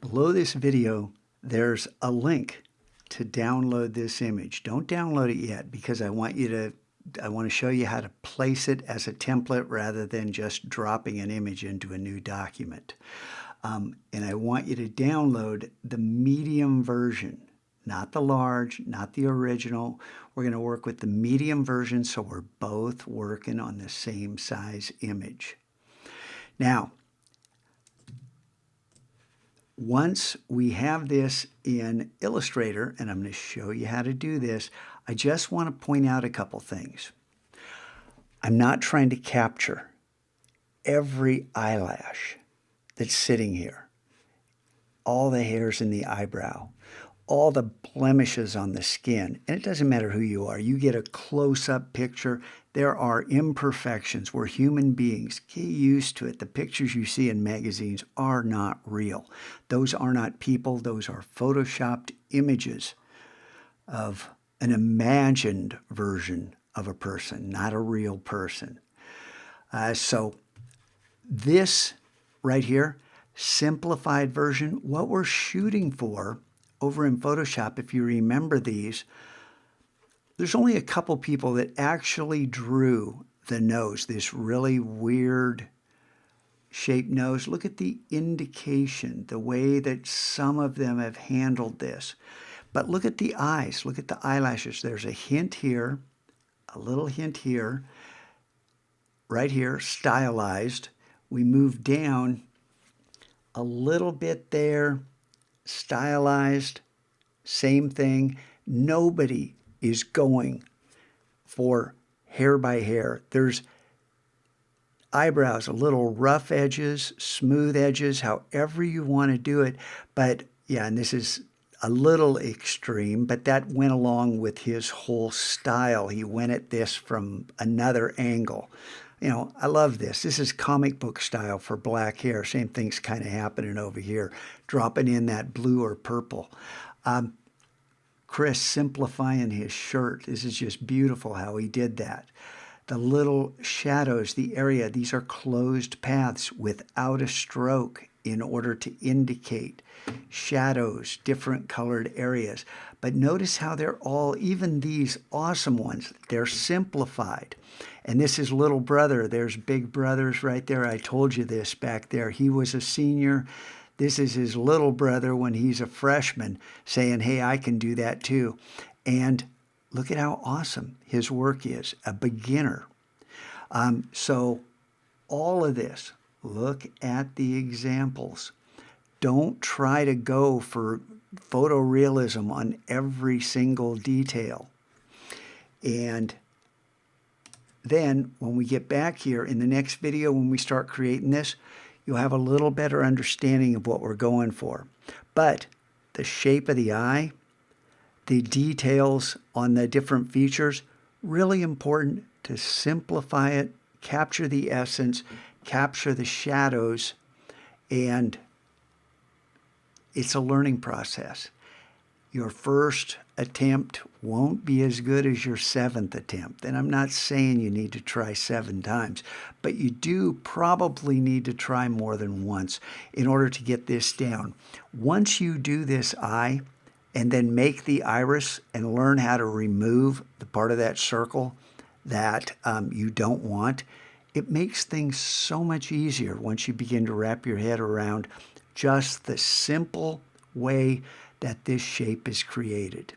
Below this video, there's a link to download this image. Don't download it yet because I want to show you how to place it as a template rather than just dropping an image into a new document. And I want you to download the medium version, not the large, not the original. We're going to work with the medium version so we're both working on the same size image. Now, once we have this in Illustrator, and I'm going to show you how to do this, I just want to point out a couple things. I'm not trying to capture every eyelash that's sitting here, all the hairs in the eyebrow, all the blemishes on the skin. And it doesn't matter who you are. You get a close-up picture. There are imperfections. We're human beings. Get used to it. The pictures you see in magazines are not real. Those are not people. Those are photoshopped images of an imagined version of a person, not a real person. So this right here, simplified version, what we're shooting for over in Photoshop, if you remember these, there's only a couple people that actually drew the nose, this really weird shaped nose. Look at the indication, the way that some of them have handled this. But look at the eyes, look at the eyelashes. There's a hint here, a little hint here, right here, stylized. We move down a little bit there, stylized, same thing. Nobody is going for hair by hair. There's eyebrows, a little rough edges, smooth edges, however you want to do it. But yeah, and this is a little extreme, but that went along with his whole style. He went at this from another angle. You know, I love this. This is comic book style for black hair. Same thing's kind of happening over here, dropping in that blue or purple. Chris simplifying his shirt. This is just beautiful how he did that. The little shadows, the area, these are closed paths without a stroke in order to indicate shadows, different colored areas. But notice how they're all, even these awesome ones, they're simplified. And this is little brother. There's big brothers right there. I told you this back there. He was a senior. This is his little brother when he's a freshman saying, hey, I can do that too. And look at how awesome his work is, a beginner. So all of this, look at the examples. Don't try to go for photorealism on every single detail. And then when we get back here in the next video, when we start creating this, you'll have a little better understanding of what we're going for. But the shape of the eye, the details on the different features, really important to simplify it, capture the essence, capture the shadows, and it's a learning process. Your first attempt won't be as good as your 7th attempt. And I'm not saying you need to try 7 times, but you do probably need to try more than once in order to get this down. Once you do this eye and then make the iris and learn how to remove the part of that circle that you don't want, it makes things so much easier once you begin to wrap your head around just the simple way that this shape is created.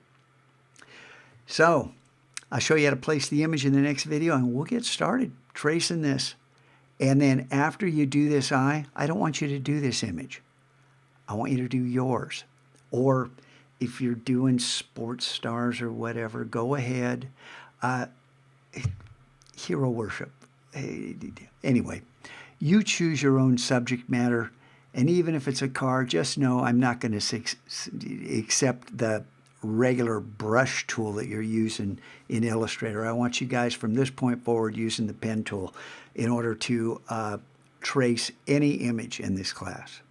So I'll show you how to place the image in the next video, and we'll get started tracing this. And then after you do this eye, I don't want you to do this image. I want you to do yours. Or if you're doing sports stars or whatever, go ahead. Hero worship. Anyway, you choose your own subject matter. And even if it's a car, just know I'm not going to accept the regular brush tool that you're using in Illustrator. I want you guys from this point forward using the pen tool in order to trace any image in this class.